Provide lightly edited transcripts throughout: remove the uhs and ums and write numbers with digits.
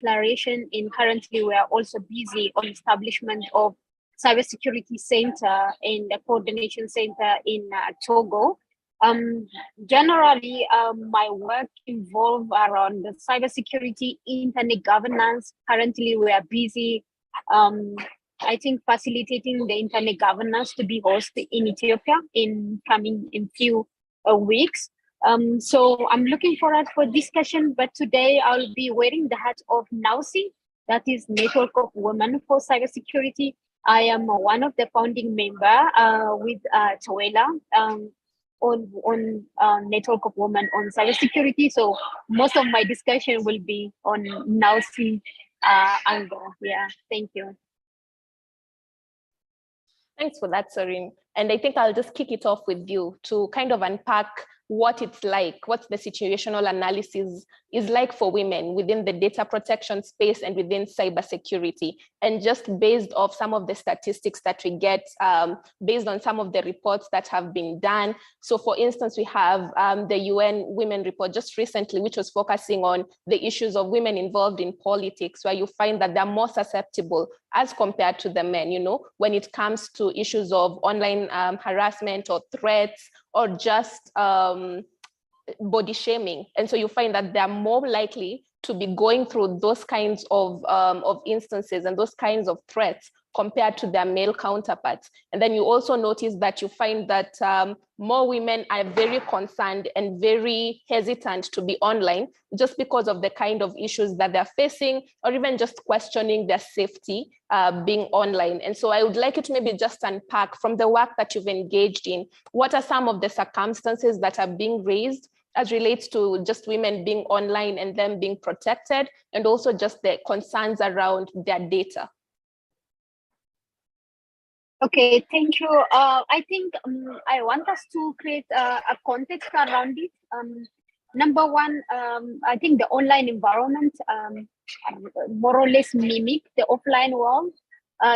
declaration, and currently we are also busy on establishment of cybersecurity center and the coordination center in Togo. Generally, my work involves around the cybersecurity, internet governance. Currently, we are busy, I think, facilitating the internet governance to be hosted in Ethiopia in few weeks. So I'm looking forward for discussion, but today I'll be wearing the hat of NAUSI, that is Network of Women for Cybersecurity. I am one of the founding member with Tawela on Network of Women on Cybersecurity. So most of my discussion will be on NAUSI angle. Yeah, thank you. Thanks for that, Soreen. And I think I'll just kick it off with you to kind of unpack what it's like, what the situational analysis is like for women within the data protection space and within cybersecurity. And just based off some of the statistics that we get, based on some of the reports that have been done. So for instance, we have the UN Women Report just recently, which was focusing on the issues of women involved in politics, where you find that they're more susceptible as compared to the men, you know, when it comes to issues of online harassment or threats, or just body shaming. And so you find that they're more likely to be going through those kinds of instances and those kinds of threats compared to their male counterparts. And then you also notice that you find that more women are very concerned and very hesitant to be online just because of the kind of issues that they're facing, or even just questioning their safety being online. And so I would like you to maybe just unpack from the work that you've engaged in, what are some of the circumstances that are being raised as relates to just women being online and them being protected, and also just the concerns around their data. Okay, thank you. I think I want us to create a context around it. Number one, I think the online environment more or less mimic the offline world.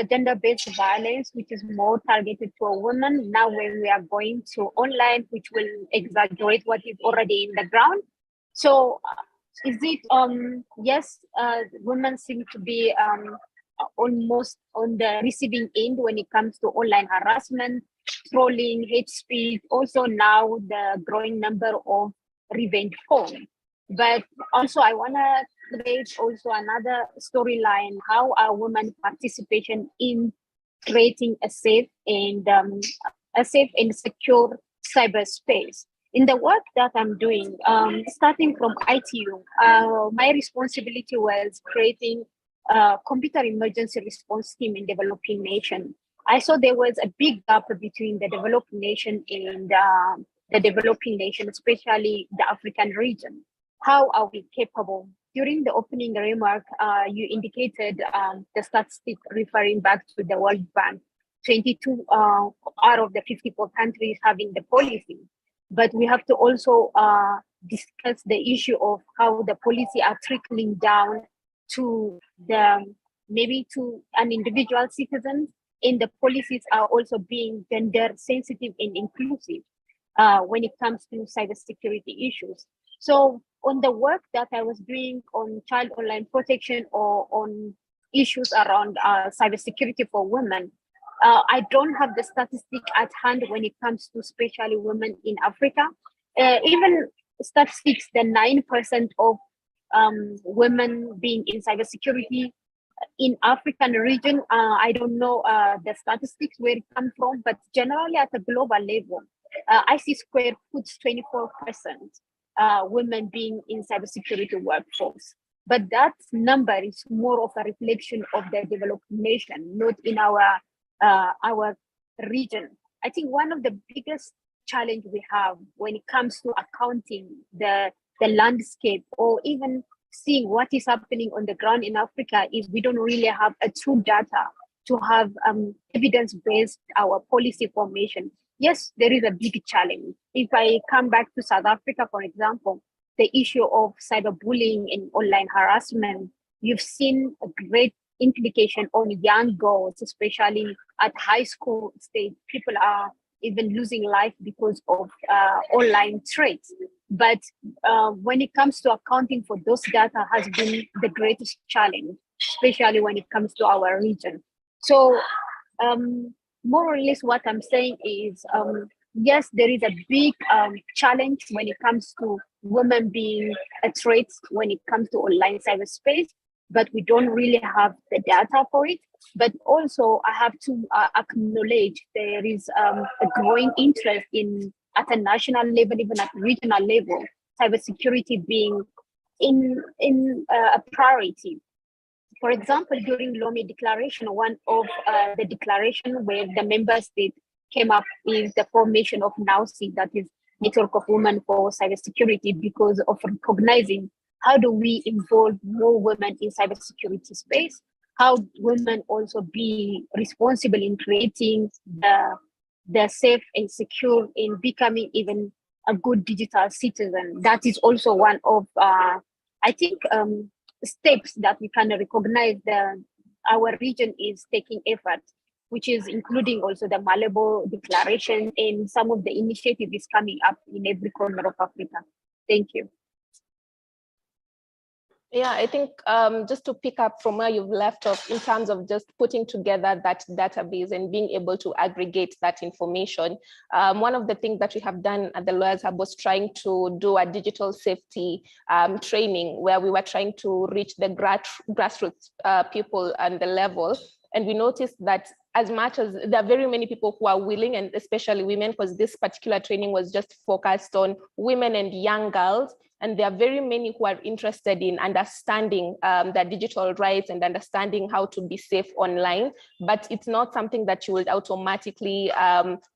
Gender-based violence, which is more targeted to women. Now when we are going to online, which will exaggerate what is already in the ground. So is it, yes, women seem to be almost on the receiving end when it comes to online harassment, trolling, hate speech, also now the growing number of revenge porn. But also I want to raise also another storyline, how are women participation in creating a safe and secure cyberspace. In the work that I'm doing, starting from ITU, my responsibility was creating computer emergency response team in developing nation. I saw there was a big gap between the developing nation and the developing nation, especially the African region. How are we capable? During the opening remark, you indicated the statistic referring back to the World Bank, 22 out of the 54 countries having the policy. But we have to also discuss the issue of how the policy are trickling down to maybe to an individual citizen, and the policies are also being gender sensitive and inclusive when it comes to cybersecurity issues. So on the work that I was doing on child online protection or on issues around cybersecurity for women, I don't have the statistic at hand when it comes to especially women in Africa. Even statistics, the 9% of women being in cybersecurity in African region, I don't know the statistics where it comes from, but generally at a global level, IC Square puts 24% women being in cybersecurity workforce. But that number is more of a reflection of the developed nation, not in our region. I think one of the biggest challenge we have when it comes to accounting the landscape or even seeing what is happening on the ground in Africa is we don't really have a true data to have evidence-based our policy formation. Yes, there is a big challenge. If I come back to South Africa, for example, the issue of cyberbullying and online harassment, you've seen a great implication on young girls, especially at high school stage. People are even losing life because of online threats. But when it comes to accounting for those data has been the greatest challenge, especially when it comes to our region. So more or less what I'm saying is, yes, there is a big challenge when it comes to women being a threat when it comes to online cyberspace, but we don't really have the data for it. But also I have to acknowledge there is a growing interest at a national level, even at regional level, cybersecurity being in a priority. For example, during Lomé Declaration, one of the declaration where the member state came up is the formation of NAUCI, that is Network of Women for Cybersecurity, because of recognizing how do we involve more women in cybersecurity space, how women also be responsible in creating the safe and secure in becoming even a good digital citizen. That is also one of, I think, steps that we can recognize that our region is taking effort, which is including also the Malabo Declaration and some of the initiatives coming up in every corner of Africa. Thank you. Yeah, I think just to pick up from where you've left off in terms of just putting together that database and being able to aggregate that information, one of the things that we have done at the Lawyers Hub was trying to do a digital safety training where we were trying to reach the grassroots people and the level. And we noticed that as much as there are very many people who are willing, and especially women, because this particular training was just focused on women and young girls, and there are very many who are interested in understanding their digital rights and understanding how to be safe online, but it's not something that you would automatically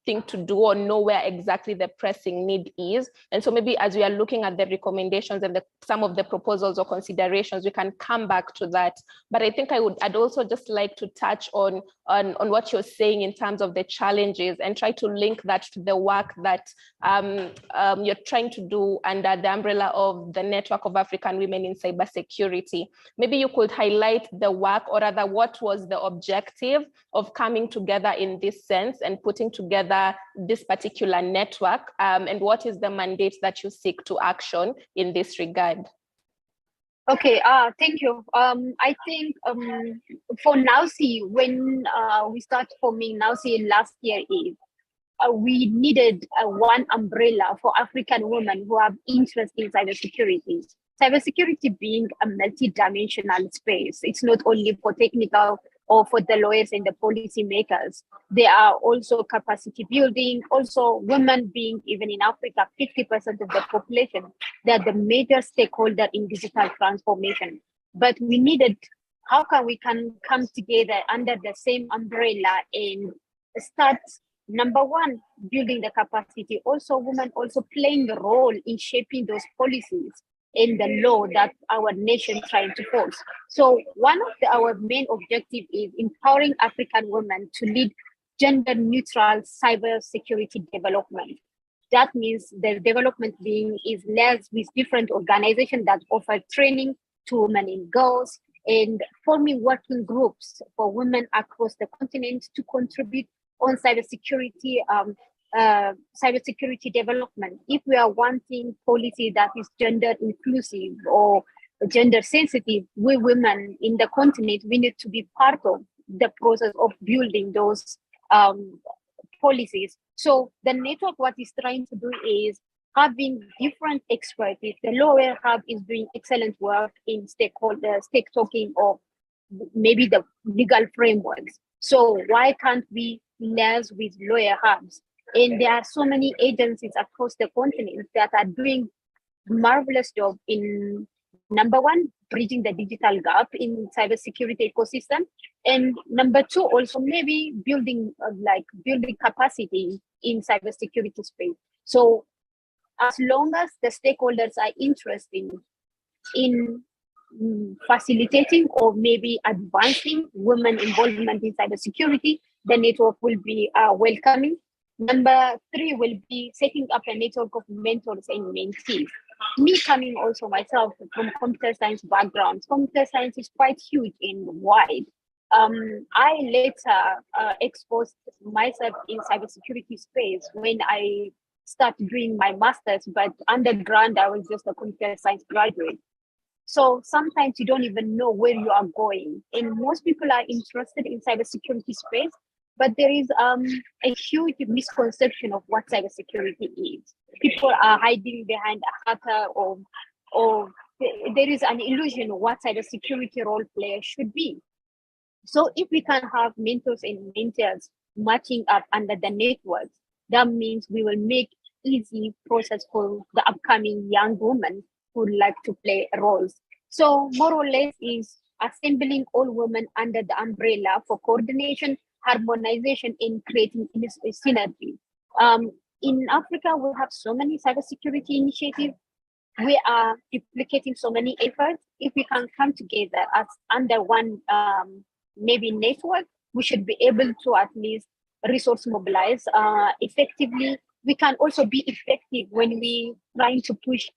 think to do or know where exactly the pressing need is. And so maybe as we are looking at the recommendations and some of the proposals or considerations, we can come back to that. But I think I'd also just like to touch on what you're saying in terms of the challenges and try to link that to the work that you're trying to do under the umbrella of the Network of African Women in Cybersecurity. Maybe you could highlight the work, or rather what was the objective of coming together in this sense and putting together this particular network, and what is the mandate that you seek to action in this regard? Okay, thank you. I think for NAUCI, when we start forming NAUCI last year, we needed one umbrella for African women who have interest in cybersecurity. Cybersecurity being a multi-dimensional space. It's not only for technical or for the lawyers and the policy makers. There are also capacity building, also women being, even in Africa, 50% of the population. They're the major stakeholder in digital transformation. But we needed, how can we come together under the same umbrella and start, number one, building the capacity, also women also playing a role in shaping those policies in the law that our nation trying to force. So one of our main objectives is empowering African women to lead gender neutral cybersecurity development. That means the development is led with different organizations that offer training to women and girls, and forming working groups for women across the continent to contribute on cybersecurity development. If we are wanting policy that is gender inclusive or gender sensitive, we women in the continent, we need to be part of the process of building those policies. So the network, what is trying to do is having different expertise. The Lawyer Hub is doing excellent work in stake talking of maybe the legal frameworks. So why can't we liaise with lawyer hubs? And there are so many agencies across the continent that are doing marvelous job in, number one, bridging the digital gap in cybersecurity ecosystem, and number two, also maybe building capacity in cybersecurity space. So as long as the stakeholders are interested in facilitating or maybe advancing women involvement in cybersecurity, the network will be welcoming. Number three will be setting up a network of mentors and mentees. Me coming also myself from computer science background, computer science is quite huge and wide. I later exposed myself in cybersecurity space when I start doing my master's, but undergrad, I was just a computer science graduate. So sometimes you don't even know where you are going. And most people are interested in cybersecurity space, but there is a huge misconception of what cybersecurity is. People are hiding behind a hacker, or there is an illusion of what cybersecurity role player should be. So if we can have mentors and mentors matching up under the networks, that means we will make easy process for the upcoming young women who would like to play roles. So more or less is assembling all women under the umbrella for coordination, harmonization, and creating synergy. In Africa, we have so many cybersecurity initiatives. We are duplicating so many efforts. If we can come together as under one maybe network, we should be able to at least resource mobilize effectively. We can also be effective when we trying to push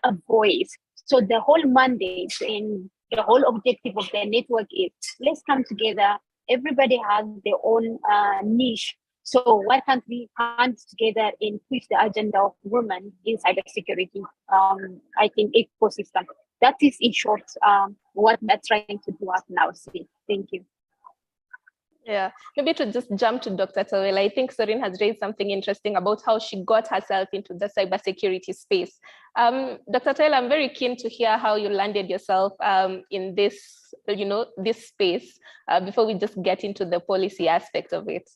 a voice. So the whole mandate and the whole objective of the network is let's come together. Everybody has their own niche. So why can't we hand together and push the agenda of women in cybersecurity? I think ecosystem. That is in short what we're trying to do now. See, thank you. Yeah, maybe to just jump to Dr. Tawela, I think Sorin has raised something interesting about how she got herself into the cybersecurity space. Dr. Tawela, I'm very keen to hear how you landed yourself in this, this space before we just get into the policy aspect of it.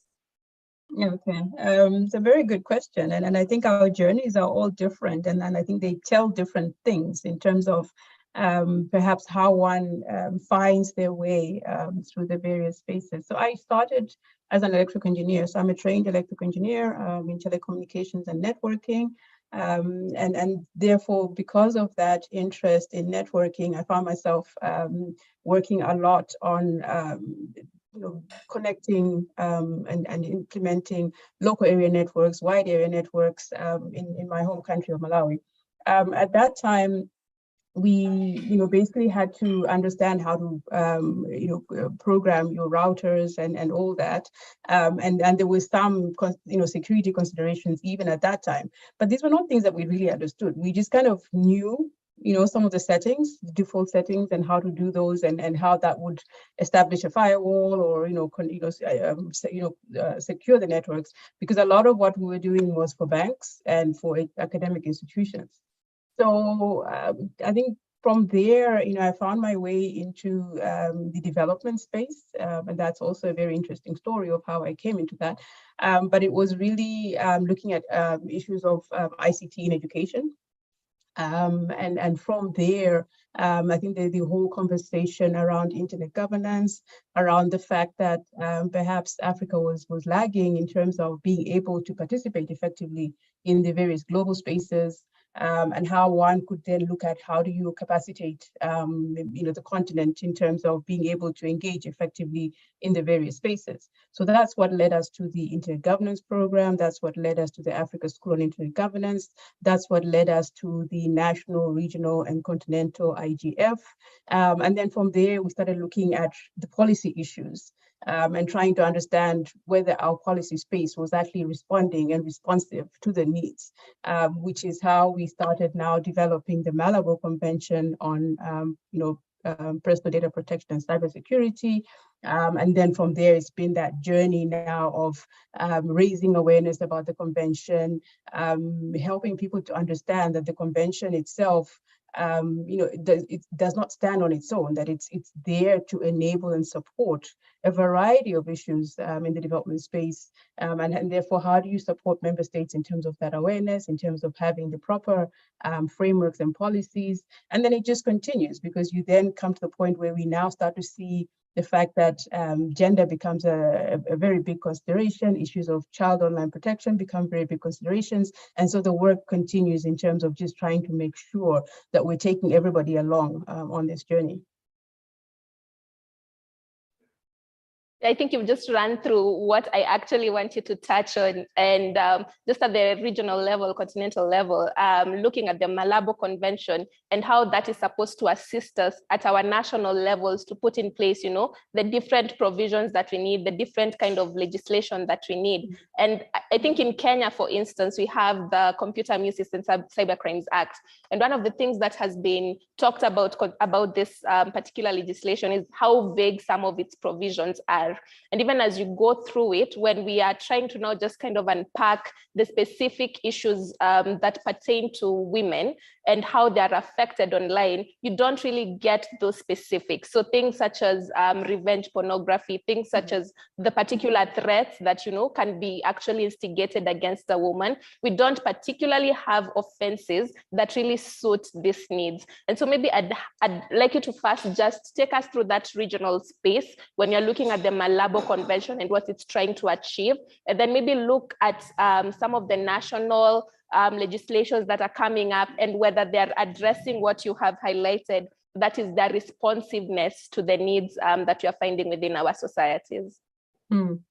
Okay, it's a very good question. And I think our journeys are all different. And I think they tell different things in terms of perhaps how one finds their way through the various spaces. So I started as an electrical engineer. So I'm a trained electrical engineer in telecommunications and networking. And therefore, because of that interest in networking, I found myself working a lot on connecting and implementing local area networks, wide area networks in my home country of Malawi. At that time, we basically had to understand how to program your routers and all that, and there was some security considerations even at that time, but these were not things that we really understood. We just kind of knew some of the settings, default settings, and how to do those, and how that would establish a firewall or secure the networks, because a lot of what we were doing was for banks and for academic institutions. So I think from there, I found my way into the development space, and that's also a very interesting story of how I came into that. But it was really looking at issues of ICT in education. And from there, I think the whole conversation around internet governance, around the fact that perhaps Africa was lagging in terms of being able to participate effectively in the various global spaces, and how one could then look at how do you capacitate the continent in terms of being able to engage effectively in the various spaces. So that's what led us to the Internet Governance Program. That's what led us to the Africa School on Internet Governance. That's what led us to the National, Regional, and Continental IGF. And then from there, we started looking at the policy issues and trying to understand whether our policy space was actually responding and responsive to the needs, which is how we started now developing the Malabo Convention on personal data protection and cybersecurity. And then from there, it's been that journey now of raising awareness about the convention, helping people to understand that the convention itself, it does not stand on its own, that it's there to enable and support a variety of issues in the development space. And therefore, how do you support member states in terms of that awareness, in terms of having the proper frameworks and policies? And then it just continues, because you then come to the point where we now start to see the fact that gender becomes a very big consideration, issues of child online protection become very big considerations. And so the work continues in terms of just trying to make sure that we're taking everybody along on this journey. I think you've just run through what I actually wanted to touch on, and just at the regional level, continental level, looking at the Malabo Convention and how that is supposed to assist us at our national levels to put in place, the different provisions that we need, the different kind of legislation that we need. And I think in Kenya, for instance, we have the Computer Misuse and Cybercrimes Act. And one of the things that has been talked about this particular legislation is how vague some of its provisions are. And even as you go through it, when we are trying to now just kind of unpack the specific issues that pertain to women and how they are affected online, you don't really get those specifics. So things such as revenge pornography, things such as the particular threats that, can be actually instigated against a woman. We don't particularly have offenses that really suit these needs. And so maybe I'd like you to first just take us through that regional space when you're looking at the Malabo Convention and what it's trying to achieve, and then maybe look at some of the national legislations that are coming up and whether they're addressing what you have highlighted, that is their responsiveness to the needs that you're finding within our societies.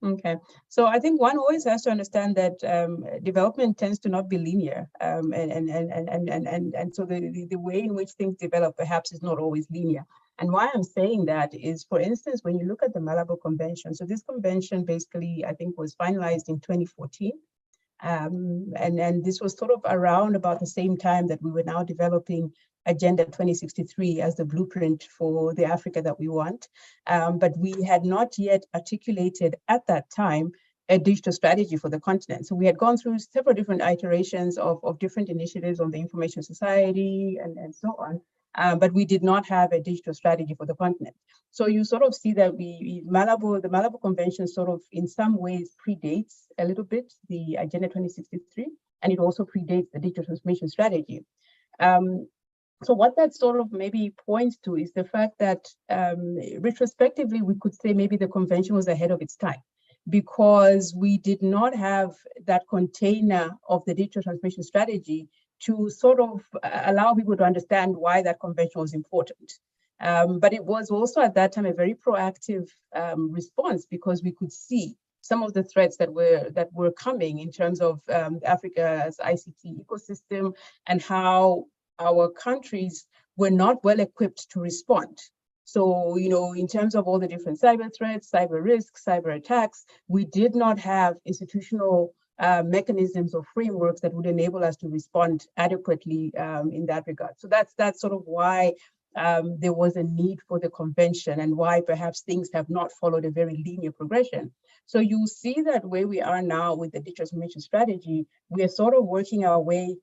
Okay, so I think one always has to understand that development tends to not be linear, and so the way in which things develop perhaps is not always linear. And why I'm saying that is, for instance, when you look at the Malabo Convention, so this convention basically, I think, was finalized in 2014. And this was sort of around about the same time that we were now developing Agenda 2063 as the blueprint for the Africa that we want. But we had not yet articulated at that time a digital strategy for the continent. So we had gone through several different iterations of different initiatives on the information society and so on. But we did not have a digital strategy for the continent. So you sort of see that the Malabo Convention sort of in some ways predates a little bit the Agenda 2063, and it also predates the digital transformation strategy. So what that sort of maybe points to is the fact that retrospectively, we could say maybe the convention was ahead of its time, because we did not have that container of the digital transformation strategy to sort of allow people to understand why that convention was important. But it was also at that time a very proactive response, because we could see some of the threats that were coming in terms of Africa's ICT ecosystem and how our countries were not well equipped to respond. So, in terms of all the different cyber threats, cyber risks, cyber attacks, we did not have institutional mechanisms or frameworks that would enable us to respond adequately in that regard. So that's sort of why there was a need for the convention, and why perhaps things have not followed a very linear progression. So you see that where we are now with the digital transformation strategy, we are sort of working our way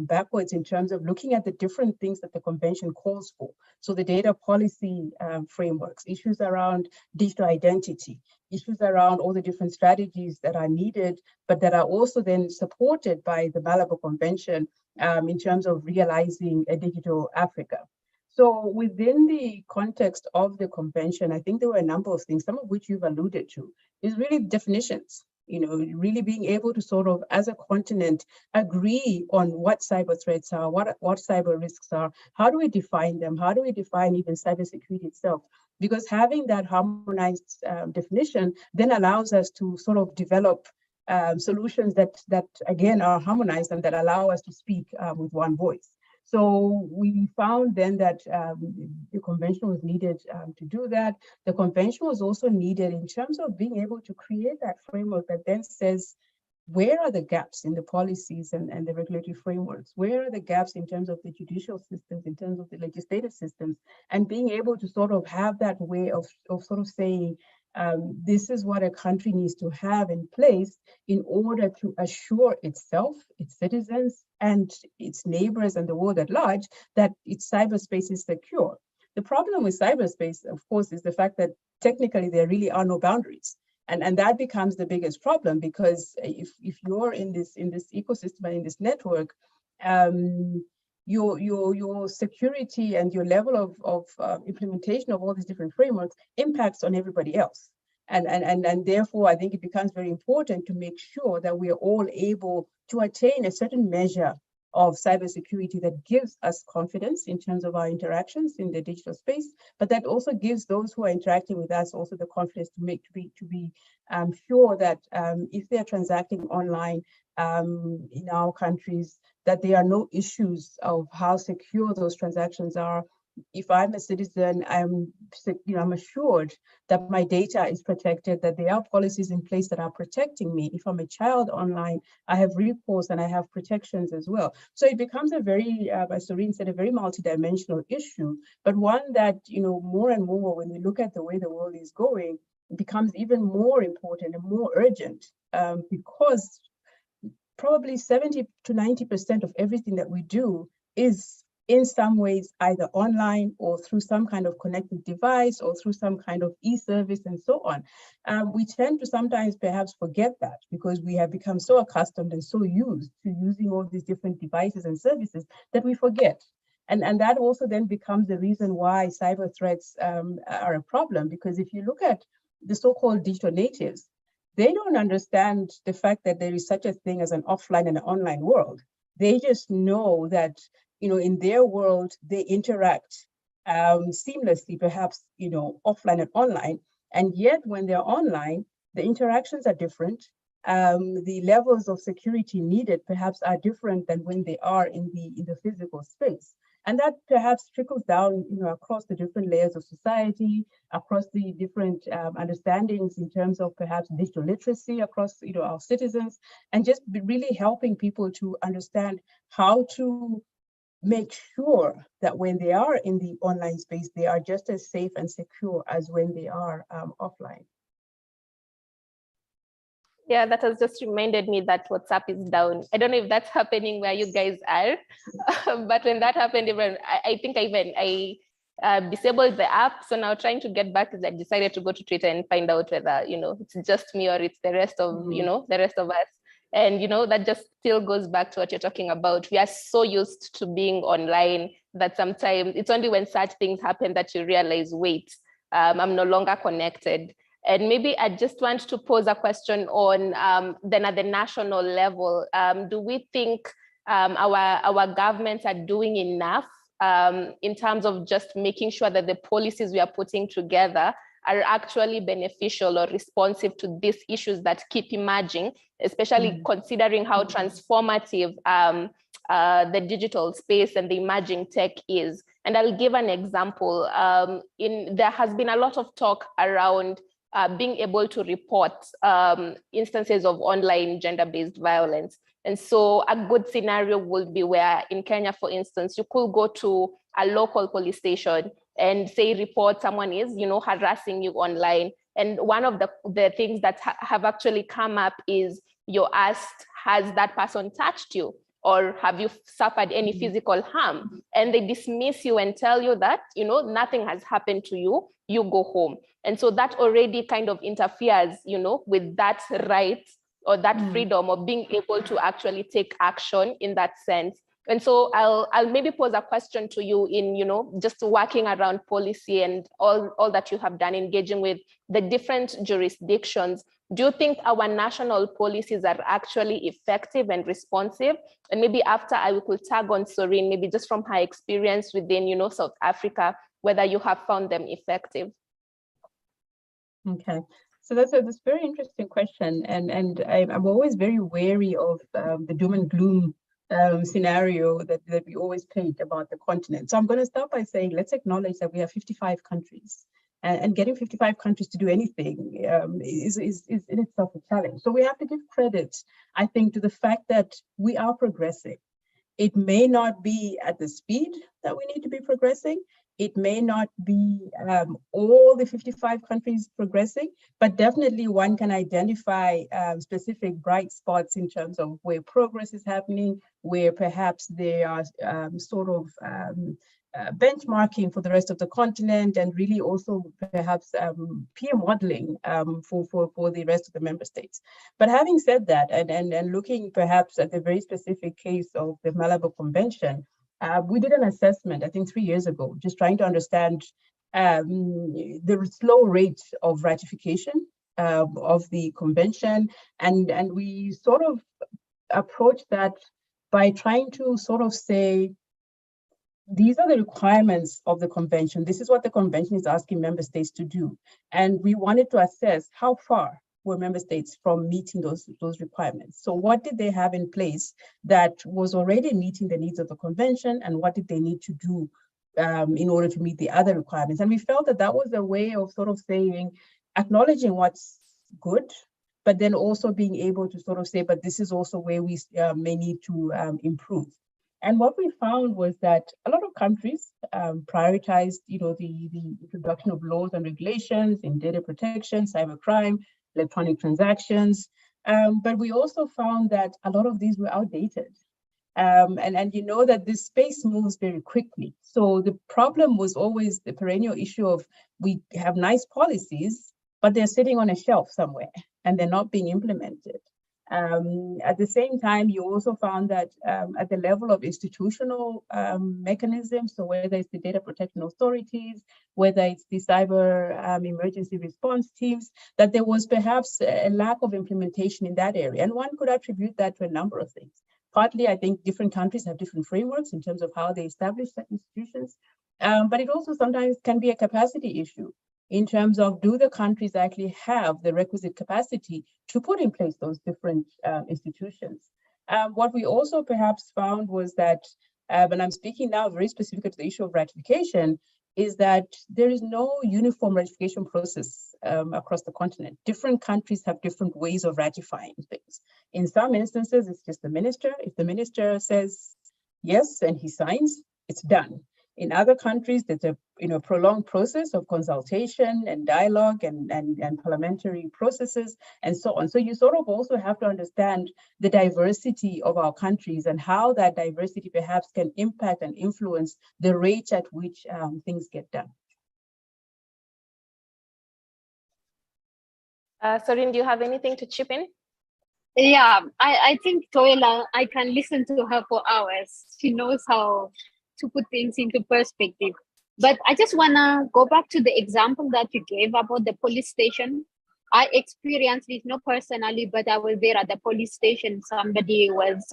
backwards in terms of looking at the different things that the convention calls for. So the data policy frameworks, issues around digital identity, issues around all the different strategies that are needed, but that are also then supported by the Malabo Convention in terms of realizing a digital Africa. So within the context of the convention, I think there were a number of things, some of which you've alluded to, is really definitions. Really being able to sort of, as a continent, agree on what cyber threats are, what cyber risks are, how do we define them, how do we define even cybersecurity itself? Because having that harmonized definition then allows us to sort of develop solutions that again are harmonized and that allow us to speak with one voice. So we found then that the convention was needed to do that. The convention was also needed in terms of being able to create that framework that then says, where are the gaps in the policies and the regulatory frameworks? Where are the gaps in terms of the judicial systems, in terms of the legislative systems? And being able to sort of have that way of sort of saying, this is what a country needs to have in place in order to assure itself, its citizens, and its neighbors and the world at large that its cyberspace is secure. The problem with cyberspace, of course, is the fact that technically there really are no boundaries. And that becomes the biggest problem, because if you're in this ecosystem and in this network, your security and your level of implementation of all these different frameworks impacts on everybody else. And therefore, I think it becomes very important to make sure that we are all able to attain a certain measure of cybersecurity that gives us confidence in terms of our interactions in the digital space, but that also gives those who are interacting with us also the confidence to be sure that if they are transacting online in our countries, that there are no issues of how secure those transactions are. If I'm a citizen, I'm assured that my data is protected, that there are policies in place that are protecting me. If I'm a child online, I have recourse and I have protections as well. So it becomes a very, as Serene said, a very multidimensional issue, but one that, more and more when we look at the way the world is going, it becomes even more important and more urgent because probably 70 to 90% of everything that we do is in some ways either online or through some kind of connected device or through some kind of e-service and so on. We tend to sometimes perhaps forget that because we have become so accustomed and so used to using all these different devices and services that we forget. And that also then becomes the reason why cyber threats are a problem, because if you look at the so-called digital natives, they don't understand the fact that there is such a thing as an offline and an online world. They just know that in their world, they interact seamlessly, perhaps, offline and online. And yet when they're online, the interactions are different. The levels of security needed perhaps are different than when they are in the physical space. And that perhaps trickles down, across the different layers of society, across the different understandings in terms of perhaps digital literacy across, our citizens, and just really helping people to understand how to make sure that when they are in the online space, they are just as safe and secure as when they are offline. Yeah, that has just reminded me that WhatsApp is down. I don't know if that's happening where you guys are, but when that happened, I think I disabled the app. So now trying to get back, I decided to go to Twitter and find out whether, it's just me or it's the rest of, the rest of us. And, that just still goes back to what you're talking about. We are so used to being online that sometimes it's only when such things happen that you realize, wait, I'm no longer connected. And maybe I just want to pose a question on then at the national level, do we think our governments are doing enough in terms of just making sure that the policies we are putting together are actually beneficial or responsive to these issues that keep emerging, especially considering how transformative the digital space and the emerging tech is? And I'll give an example. There has been a lot of talk around being able to report instances of online gender-based violence. And so a good scenario would be where in Kenya, for instance, you could go to a local police station and say report someone is, harassing you online. And one of the things that have actually come up is you're asked, has that person touched you? Or have you suffered any physical harm? And they dismiss you and tell you that, nothing has happened to you, you go home. And so that already kind of interferes, with that right or that freedom of being able to actually take action in that sense. And so I'll maybe pose a question to you in, just working around policy and all that you have done, engaging with the different jurisdictions. Do you think our national policies are actually effective and responsive? And maybe after I could tag on Serene, maybe just from her experience within, South Africa, whether you have found them effective. Okay, so that's a very interesting question, and I'm always very wary of the doom and gloom scenario that we always paint about the continent. So I'm going to start by saying, let's acknowledge that we have 55 countries, and getting 55 countries to do anything is in itself a challenge. So we have to give credit, I think, to the fact that we are progressing. It may not be at the speed that we need to be progressing. It may not be all the 55 countries progressing, but definitely one can identify specific bright spots in terms of where progress is happening, where perhaps they are sort of benchmarking for the rest of the continent, and really also perhaps peer modeling for the rest of the member states. But having said that, and looking perhaps at the very specific case of the Malabo Convention, we did an assessment, I think 3 years ago, just trying to understand the slow rate of ratification of the convention. And we sort of approached that by trying to sort of say, these are the requirements of the convention. This is what the convention is asking member states to do. And we wanted to assess how far were member states from meeting those requirements. So what did they have in place that was already meeting the needs of the convention, and what did they need to do in order to meet the other requirements? And we felt that that was a way of sort of saying, acknowledging what's good, but then also being able to sort of say, but this is also where we may need to improve. And what we found was that a lot of countries prioritized, the introduction of laws and regulations in data protection, cybercrime, electronic transactions. But we also found that a lot of these were outdated. And you know that this space moves very quickly. So the problem was always the perennial issue of, we have nice policies, but they're sitting on a shelf somewhere and they're not being implemented. At the same time, you also found that at the level of institutional mechanisms, so whether it's the data protection authorities, whether it's the cyber emergency response teams, that there was perhaps a lack of implementation in that area. And one could attribute that to a number of things. Partly, I think different countries have different frameworks in terms of how they establish such institutions, but it also sometimes can be a capacity issue in terms of, do the countries actually have the requisite capacity to put in place those different institutions? What we also perhaps found was that, and I'm speaking now very specifically to the issue of ratification, is that there is no uniform ratification process across the continent. Different countries have different ways of ratifying things. In some instances, it's just the minister. If the minister says yes and he signs, it's done. In other countries, there's a prolonged process of consultation and dialogue and parliamentary processes and so on. So you sort of also have to understand the diversity of our countries and how that diversity perhaps can impact and influence the rate at which things get done. Sorin, do you have anything to chip in? Yeah, I think Toela, I can listen to her for hours. She knows how to put things into perspective. But I just want to go back to the example that you gave about the police station. I experienced this not personally, but I was there at the police station. Somebody was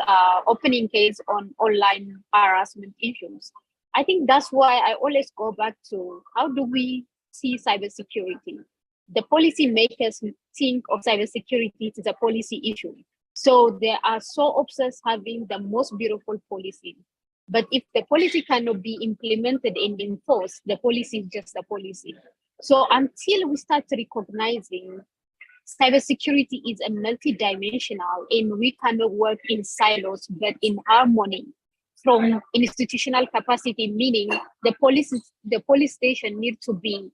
opening case on online harassment issues. I think that's why I always go back to, how do we see cybersecurity? The policy makers think of cybersecurity as a policy issue. So they are so obsessed having the most beautiful policy. But if the policy cannot be implemented and enforced, the policy is just a policy. So until we start recognizing cybersecurity is a multidimensional and we cannot work in silos, but in harmony from institutional capacity, meaning the police station need to be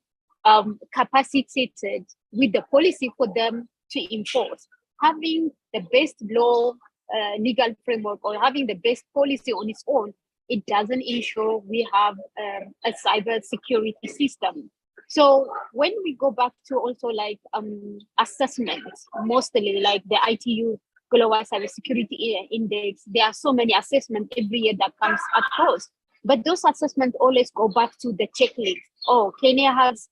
capacitated with the policy for them to enforce. Having the best law, legal framework, or having the best policy on its own, it doesn't ensure we have a cyber security system. So when we go back to also like assessments, mostly like the ITU Global Cybersecurity Index, there are so many assessments every year that comes across. But those assessments always go back to the checklist. Oh, Kenya has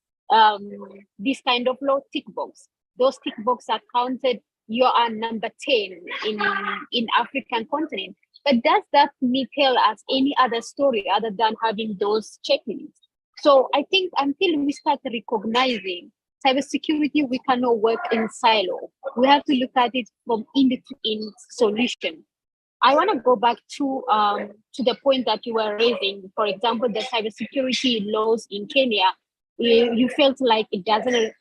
this kind of law, tick box. Those tick boxes are counted. You are number 10 in African continent. But does that tell us any other story other than having those checklists? So I think until we start recognizing cybersecurity, we cannot work in silo. We have to look at it from end-to-end solution. I want to go back to the point that you were raising. For example, the cybersecurity laws in Kenya. You felt like it doesn't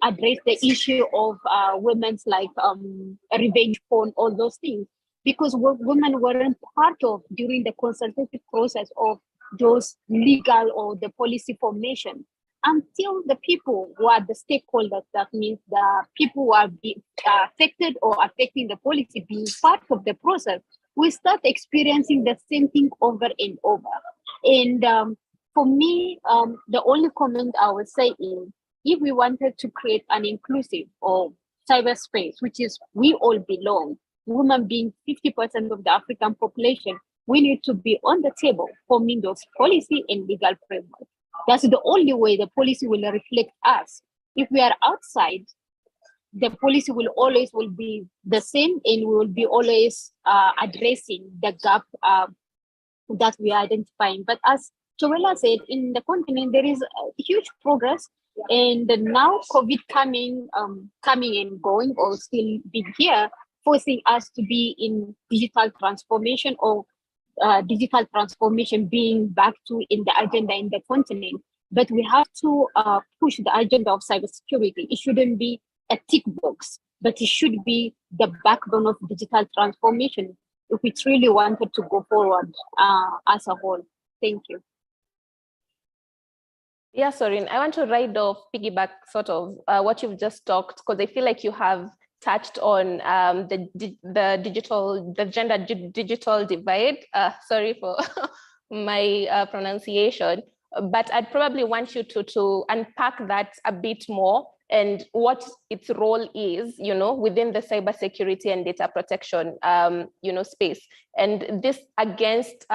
address the issue of women's like revenge porn, all those things, because women weren't part of during the consultative process of those legal or the policy formation. Until the people who are the stakeholders, that means the people who are affected or affecting the policy being part of the process, we start experiencing the same thing over and over. And for me, the only comment I would say is, if we wanted to create an inclusive or cyberspace, which is we all belong, women being 50% of the African population, we need to be on the table forming those policy and legal framework. That's the only way the policy will reflect us. If we are outside, the policy will always be the same, and we will be always addressing the gap that we are identifying. But as Joella said, in the continent there is a huge progress, and now COVID coming and going, or still being here, forcing us to be in digital transformation, or digital transformation being back to in the agenda in the continent. But we have to push the agenda of cybersecurity. It shouldn't be a tick box, but it should be the backbone of digital transformation if we truly wanted to go forward as a whole. Thank you. Yeah, Sorin, I want to piggyback sort of what you've just talked, because I feel like you have touched on the gender digital divide. Sorry for my pronunciation, but I'd probably want you to unpack that a bit more, and what its role is, within the cybersecurity and data protection, space. And this against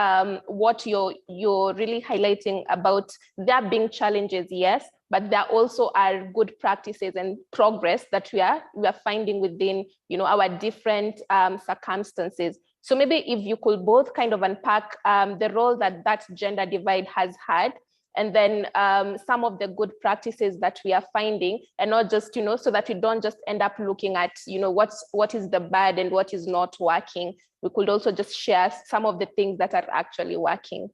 what you're really highlighting about there being challenges, yes, but there also are good practices and progress that we are finding within, our different circumstances. So maybe if you could both kind of unpack the role that gender divide has had, and then some of the good practices that we are finding, and not just, so that we don't just end up looking at, what is the bad and what is not working. We could also just share some of the things that are actually working.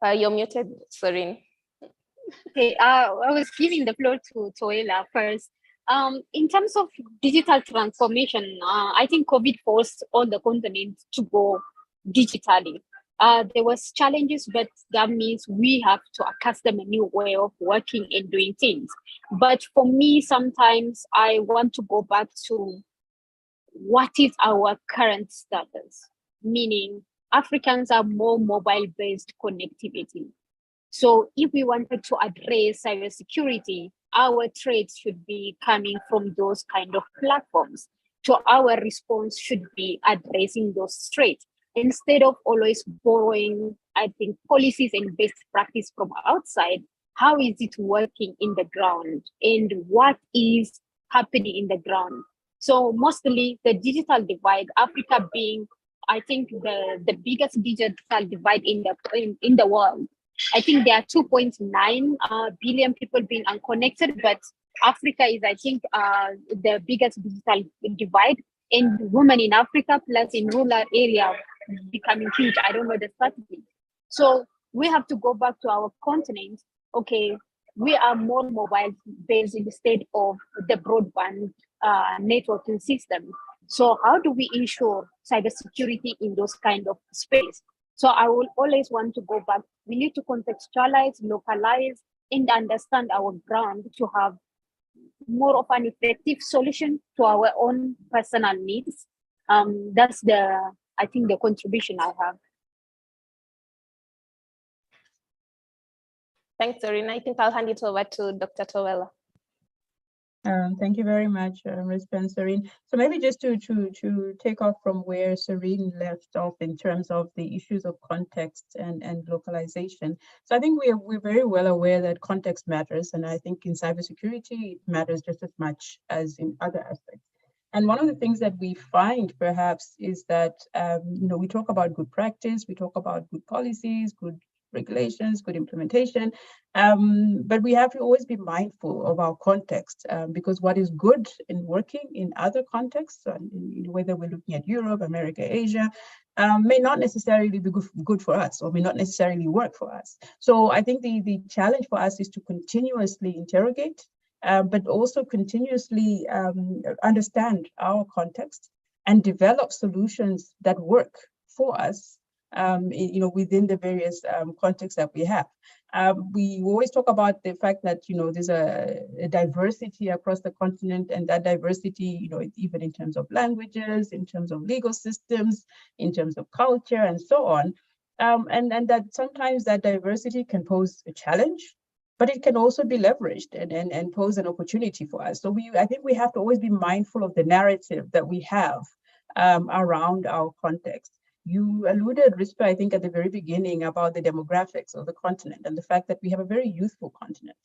You're muted, Sorin. Okay, I was giving the floor to Joella first. In terms of digital transformation, I think COVID forced all the continent to go digitally. There was challenges, but that means we have to accustom a new way of working and doing things. But for me, sometimes I want to go back to what is our current status, meaning Africans are more mobile-based connectivity. So if we wanted to address cybersecurity, our threats should be coming from those kind of platforms. So our response should be addressing those threats instead of always borrowing, I think, policies and best practice from outside. How is it working in the ground, and what is happening in the ground? So mostly the digital divide, Africa being, I think, the biggest digital divide in the world. I think there are 2.9 billion people being unconnected, but Africa is, I think, the biggest digital divide, and women in Africa plus in rural area becoming huge. I don't know the statistics. So we have to go back to our continent. Okay, we are more mobile based instead of the broadband networking system. So how do we ensure cybersecurity in those kind of space? So I will always want to go back. We need to contextualize, localize, and understand our ground to have more of an effective solution to our own personal needs. That's I think the contribution I have. Thanks, Serena. I think I'll hand it over to Dr. Joella. Thank you very much, Ms. Serene. So maybe just to take off from where Serene left off in terms of the issues of context and localization. So I think we're very well aware that context matters, and I think in cybersecurity it matters just as much as in other aspects. And one of the things that we find perhaps is that we talk about good practice, we talk about good policies, good regulations, good implementation, but we have to always be mindful of our context, because what is good in working in other contexts, whether we're looking at Europe, America, Asia, may not necessarily be good for us, or may not necessarily work for us. So I think the challenge for us is to continuously interrogate, but also continuously understand our context and develop solutions that work for us, within the various contexts that we have. We always talk about the fact that, there's a diversity across the continent, and that diversity, even in terms of languages, in terms of legal systems, in terms of culture, and so on. And that sometimes that diversity can pose a challenge, but it can also be leveraged and pose an opportunity for us. So I think we have to always be mindful of the narrative that we have around our context. You alluded, Rispa, I think at the very beginning about the demographics of the continent and the fact that we have a very youthful continent,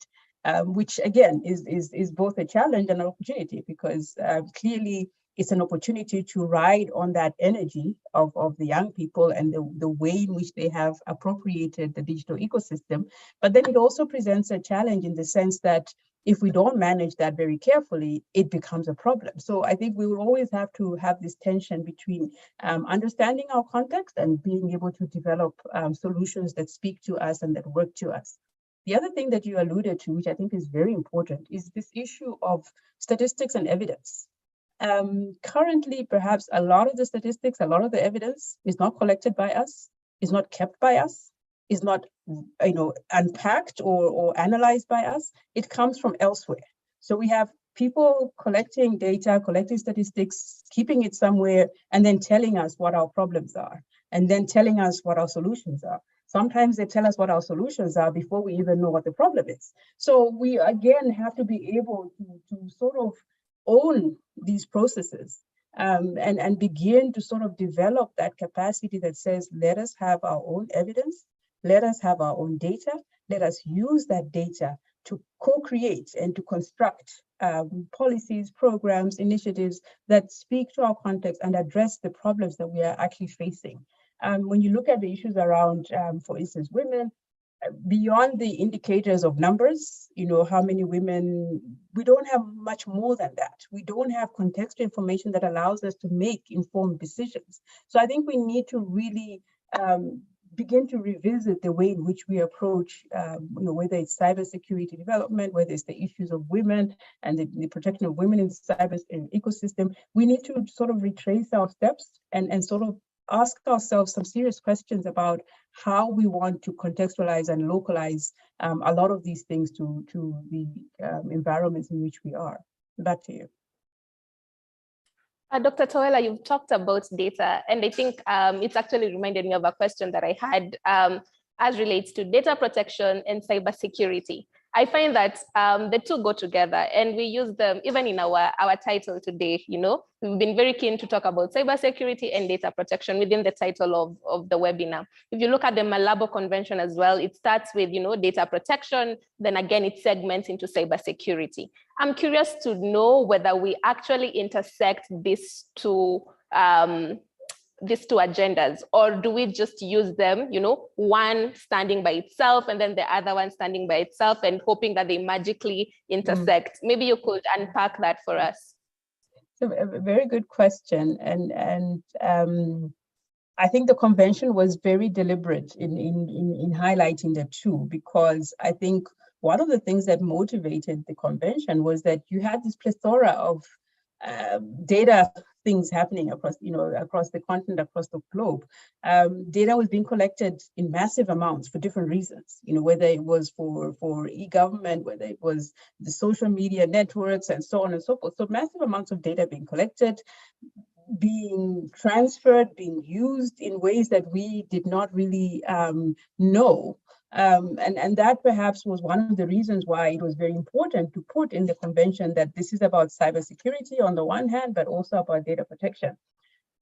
which again is both a challenge and an opportunity, because clearly it's an opportunity to ride on that energy of the young people and the way in which they have appropriated the digital ecosystem. But then it also presents a challenge in the sense that if we don't manage that very carefully, it becomes a problem. So I think we will always have to have this tension between understanding our context and being able to develop solutions that speak to us and that work to us. The other thing that you alluded to, which I think is very important, is this issue of statistics and evidence. Currently, perhaps a lot of the statistics, a lot of the evidence is not collected by us, is not kept by us, is not unpacked or analyzed by us. It comes from elsewhere. So we have people collecting data, collecting statistics, keeping it somewhere, and then telling us what our problems are, and then telling us what our solutions are. Sometimes they tell us what our solutions are before we even know what the problem is. So we again have to be able to sort of own these processes and begin to sort of develop that capacity that says, let us have our own evidence, let us have our own data, let us use that data to co-create and to construct policies, programs, initiatives that speak to our context and address the problems that we are actually facing. When you look at the issues around, for instance, women, beyond the indicators of numbers, how many women, we don't have much more than that. We don't have contextual information that allows us to make informed decisions. So I think we need to really begin to revisit the way in which we approach, whether it's cybersecurity development, whether it's the issues of women and the protection of women in cyber ecosystem. We need to sort of retrace our steps and sort of ask ourselves some serious questions about how we want to contextualize and localize a lot of these things to the environments in which we are. Back to you. Dr. Tawela, you've talked about data, and I think it's actually reminded me of a question that I had as relates to data protection and cybersecurity. I find that the two go together, and we use them even in our title today. We've been very keen to talk about cybersecurity and data protection within the title of the webinar. If you look at the Malabo Convention as well, it starts with data protection, then again it segments into cybersecurity. I'm curious to know whether we actually intersect these two agendas, or do we just use them, one standing by itself and then the other one standing by itself and hoping that they magically intersect? Maybe you could unpack that for us. So a very good question. And I think the convention was very deliberate in highlighting the two, because I think one of the things that motivated the convention was that you had this plethora of data things happening across the continent, across the globe. Data was being collected in massive amounts for different reasons, whether it was for e-government, whether it was the social media networks and so on and so forth. So massive amounts of data being collected, being transferred, being used in ways that we did not really know. And that perhaps was one of the reasons why it was very important to put in the convention that this is about cybersecurity on the one hand, but also about data protection.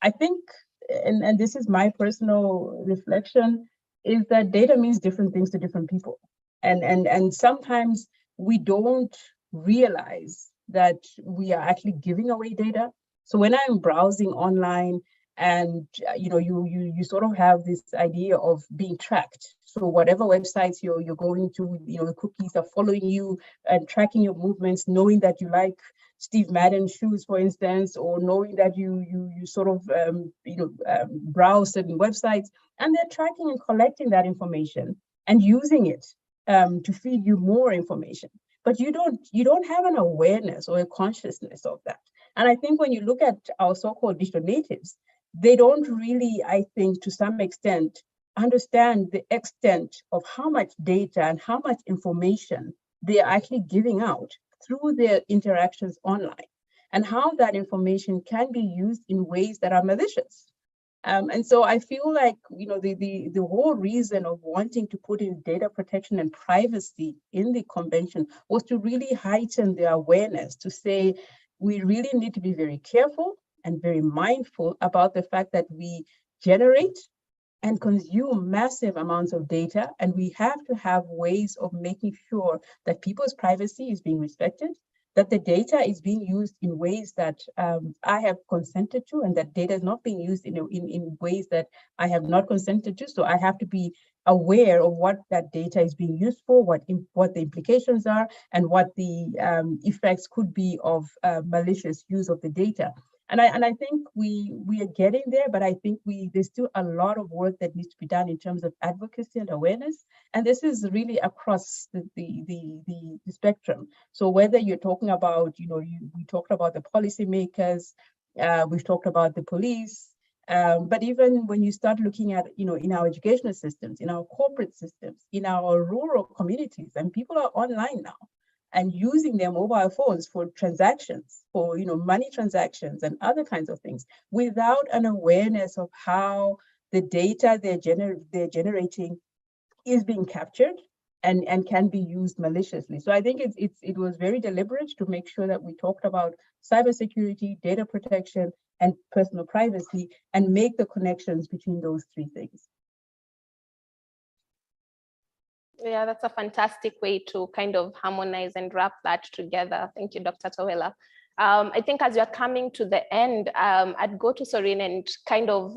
I think, and this is my personal reflection, is that data means different things to different people. And sometimes we don't realize that we are actually giving away data. So when I'm browsing online, and you sort of have this idea of being tracked. So whatever websites you're going to, the cookies are following you and tracking your movements, knowing that you like Steve Madden shoes, for instance, or knowing that you sort of browse certain websites, and they're tracking and collecting that information and using it to feed you more information. But you don't have an awareness or a consciousness of that. And I think when you look at our so-called digital natives, they don't really, I think, to some extent, understand the extent of how much data and how much information they are actually giving out through their interactions online, and how that information can be used in ways that are malicious. And so I feel like, the whole reason of wanting to put in data protection and privacy in the convention was to really heighten the awareness, to say we really need to be very careful and very mindful about the fact that we generate and consume massive amounts of data, and we have to have ways of making sure that people's privacy is being respected, that the data is being used in ways that I have consented to, and that data is not being used in ways that I have not consented to. So I have to be aware of what that data is being used for, what the implications are, and what the effects could be of malicious use of the data. And I think we are getting there, but I think there's still a lot of work that needs to be done in terms of advocacy and awareness. And this is really across the spectrum. So whether you're talking about, we talked about the policymakers, we've talked about the police, but even when you start looking at, in our educational systems, in our corporate systems, in our rural communities, and people are online now and using their mobile phones for transactions, for money transactions and other kinds of things, without an awareness of how the data they're generating is being captured and can be used maliciously. So I think it was very deliberate to make sure that we talked about cybersecurity, data protection, and personal privacy, and make the connections between those three things. Yeah, that's a fantastic way to kind of harmonize and wrap that together. Thank you, Dr. Tawela. I think as you're coming to the end, I'd go to Soreen and kind of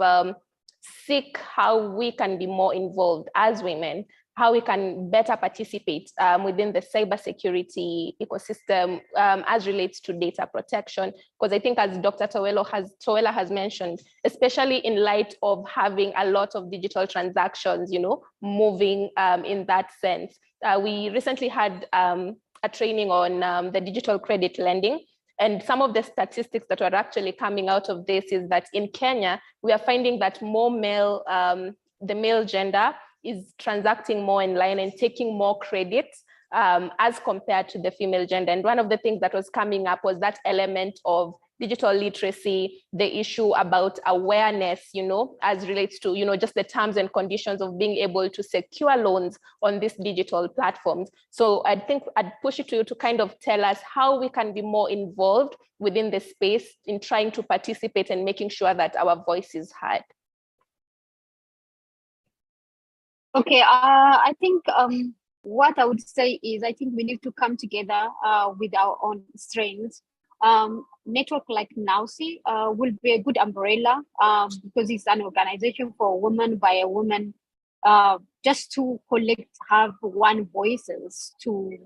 seek how we can be more involved as women, how we can better participate within the cybersecurity ecosystem as relates to data protection. Because I think as Dr. Tawela has mentioned, especially in light of having a lot of digital transactions, moving in that sense. We recently had a training on the digital credit lending. And some of the statistics that are actually coming out of this is that in Kenya, we are finding that more the male gender is transacting more in line and taking more credits as compared to the female gender. And one of the things that was coming up was that element of digital literacy, the issue about awareness, as relates to, just the terms and conditions of being able to secure loans on these digital platforms. So I think I'd push it to you to kind of tell us how we can be more involved within the space in trying to participate and making sure that our voice is heard. Okay, I think what I would say is I think we need to come together with our own strengths. Network like NAUSI will be a good umbrella because it's an organization for women by a woman, just to have one voices to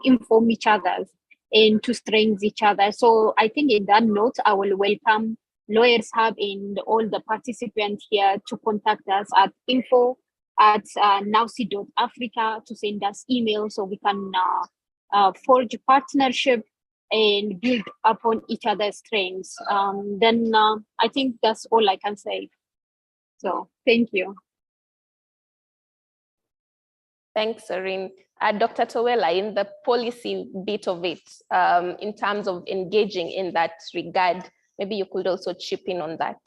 inform each other and to strengthen each other. So I think in that note, I will welcome Lawyers Hub and all the participants here to contact us at info@nausi.africa to send us email so we can forge a partnership and build upon each other's strengths. Then I think that's all I can say. So thank you. Thanks, Soreen. Dr. Tawela, in the policy bit of it, in terms of engaging in that regard, maybe you could also chip in on that.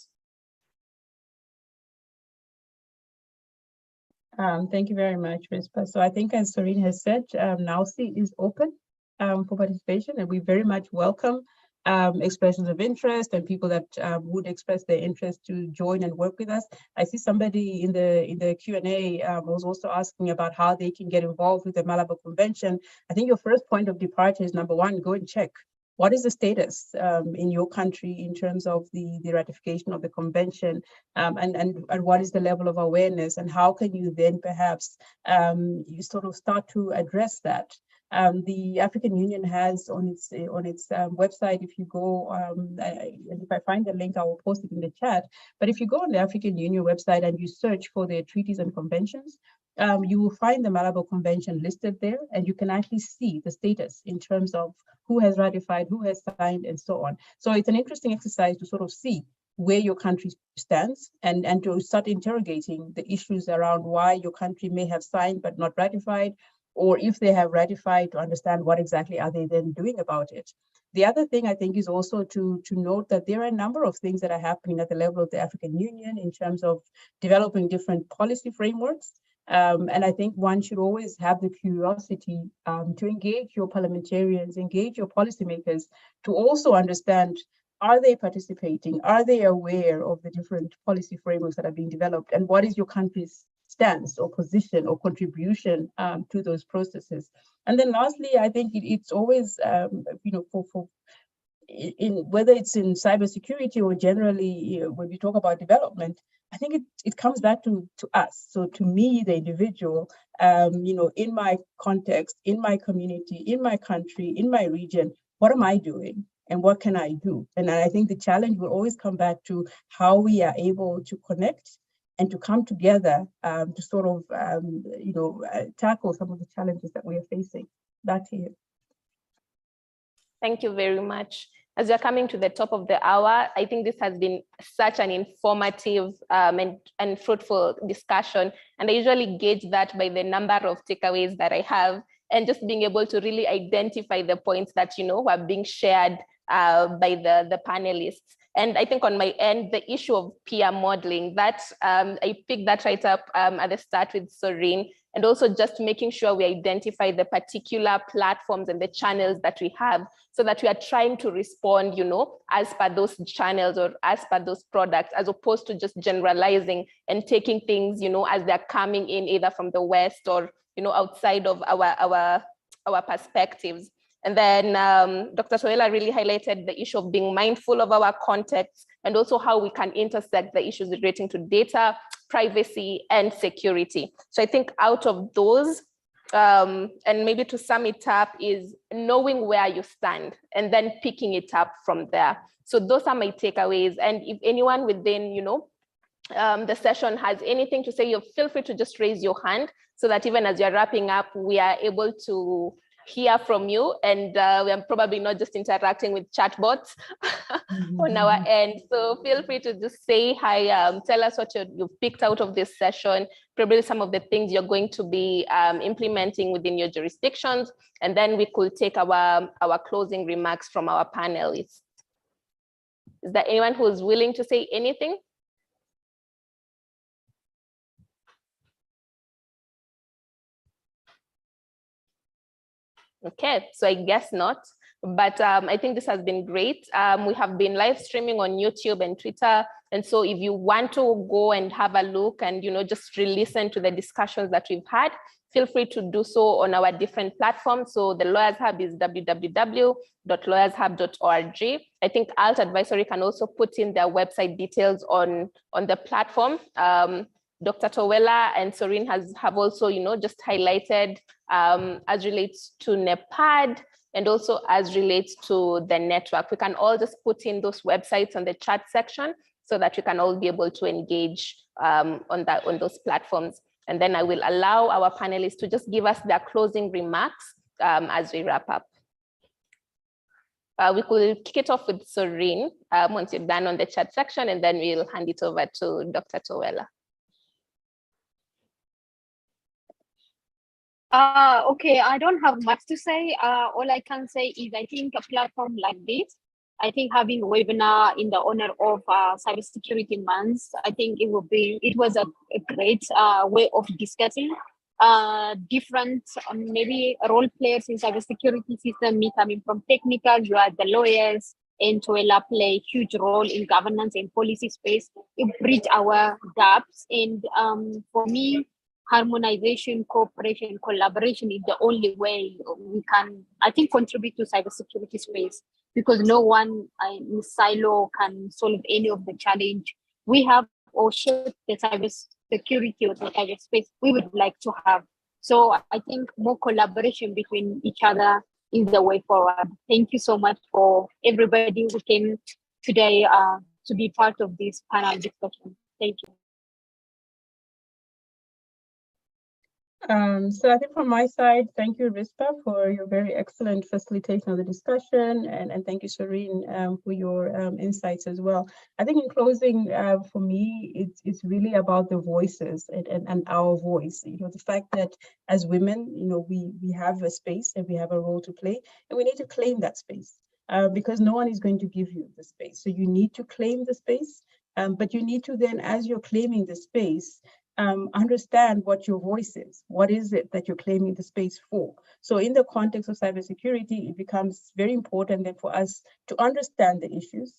Thank you very much, Rispa. So I think, as Soreen has said, NAUSI is open for participation, and we very much welcome expressions of interest and people that would express their interest to join and work with us. I see somebody in the Q&A was also asking about how they can get involved with the Malabo Convention. I think your first point of departure is, number one, go and check. What is the status in your country in terms of the ratification of the convention, and what is the level of awareness, and how can you then perhaps you sort of start to address that? The African Union has on its website, if you go, and if I find the link, I will post it in the chat. But if you go on the African Union website and you search for their treaties and conventions, you will find the Malabo Convention listed there, and you can actually see the status in terms of who has ratified, who has signed, and so on. So it's an interesting exercise to sort of see where your country stands and to start interrogating the issues around why your country may have signed but not ratified, or if they have ratified, to understand what exactly are they then doing about it. The other thing I think is also to note that there are a number of things that are happening at the level of the African Union in terms of developing different policy frameworks. And I think one should always have the curiosity to engage your parliamentarians, engage your policymakers, to also understand Are they participating? Are they aware of the different policy frameworks that are being developed? And what is your country's stance or position or contribution to those processes? And then lastly, I think it's always, in whether it's in cybersecurity or generally when we talk about development, I think it comes back to us. So to me, the individual, in my context, in my community, in my country, in my region, what am I doing? And what can I do? And I think the challenge will always come back to how we are able to connect and to come together to sort of, tackle some of the challenges that we are facing. That's here. Thank you very much. As we're coming to the top of the hour, I think this has been such an informative and fruitful discussion. And I usually gauge that by the number of takeaways that I have, and just being able to really identify the points that, were being shared by the panelists. And I think on my end, the issue of peer modeling, that I picked that right up at the start with Soreen, and also just making sure we identify the particular platforms and the channels that we have, so that we are trying to respond, as per those channels or as per those products, as opposed to just generalizing and taking things, as they're coming in either from the West or, outside of our perspectives. And then Dr. Towela really highlighted the issue of being mindful of our context, and also how we can intersect the issues relating to data, privacy, and security. So I think out of those, and maybe to sum it up, is knowing where you stand and then picking it up from there. So those are my takeaways. And if anyone within, the session has anything to say, you feel free to just raise your hand, so that even as you're wrapping up, we are able to hear from you, and we are probably not just interacting with chatbots on our end. So feel free to just say hi, tell us what you've picked out of this session, probably some of the things you're going to be implementing within your jurisdictions, and then we could take our closing remarks from our panelists. Is there anyone who's willing to say anything? Okay, so I guess not, but I think this has been great. We have been live streaming on YouTube and Twitter. And so if you want to go and have a look and, just re-listen to the discussions that we've had, feel free to do so on our different platforms. So the Lawyers Hub is www.lawyershub.org. I think Alt Advisory can also put in their website details on the platform. Dr. Towela and Soreen have also, just highlighted as relates to NEPAD and also as relates to the network. We can all just put in those websites on the chat section, so that you can all be able to engage on those platforms. And then I will allow our panelists to just give us their closing remarks as we wrap up. We could kick it off with Soreen once you're done on the chat section, and then we'll hand it over to Dr. Towela. Okay, I don't have much to say. All I can say is I think a platform like this, I think having a webinar in the honor of Cybersecurity Month, I think it was a great way of discussing different maybe role players in cybersecurity system. Me coming from technical, you are the lawyers, and Towela play a huge role in governance and policy space. It bridge our gaps, and for me, harmonization, cooperation, collaboration is the only way we can, I think, contribute to cybersecurity space, because no one in silo can solve any of the challenge we have or shape the cybersecurity or the cyberspace we would like to have. So I think more collaboration between each other is the way forward. Thank you so much for everybody who came today to be part of this panel discussion. Thank you. So I think from my side, thank you, Rispa, for your very excellent facilitation of the discussion, and thank you, Soreen, for your insights as well. I think in closing, for me, it's really about the voices and our voice. The fact that as women, we have a space and we have a role to play, and we need to claim that space because no one is going to give you the space. So you need to claim the space, but you need to then, as you're claiming the space, understand what your voice is. What is it that you're claiming the space for? So in the context of cybersecurity, it becomes very important then for us to understand the issues,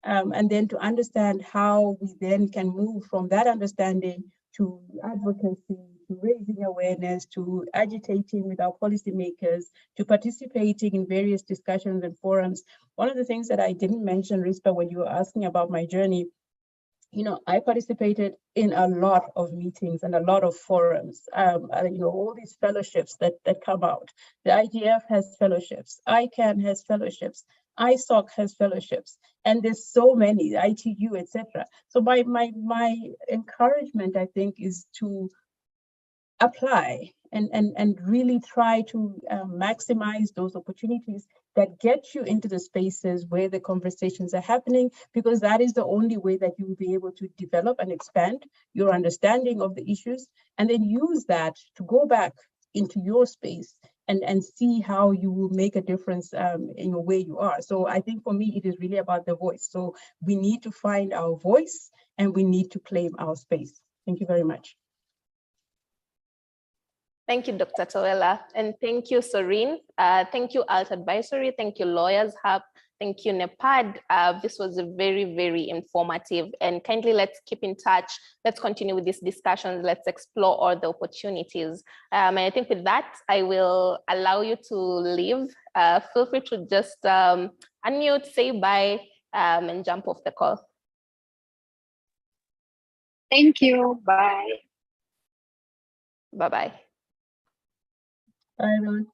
and then to understand how we then can move from that understanding to advocacy, to raising awareness, to agitating with our policymakers, to participating in various discussions and forums. One of the things that I didn't mention, Rispa, when you were asking about my journey, I participated in a lot of meetings and a lot of forums, all these fellowships that come out. The IGF has fellowships, ICANN has fellowships, ISOC has fellowships, and there's so many, ITU, etc. So my encouragement, I think, is to apply and really try to maximize those opportunities that get you into the spaces where the conversations are happening, because that is the only way that you will be able to develop and expand your understanding of the issues, and then use that to go back into your space and see how you will make a difference in where you are. So I think for me, it is really about the voice. So we need to find our voice and we need to claim our space. Thank you very much. Thank you, Dr. Tawela, and thank you, Soreen. Thank you, Alt Advisory. Thank you, Lawyers Hub. Thank you, NEPAD. This was a very, very informative, and kindly let's keep in touch. Let's continue with these discussions. Let's explore all the opportunities. And I think with that, I will allow you to leave. Feel free to just unmute, say bye, and jump off the call. Thank you. Bye. Bye-bye. Bye, everyone.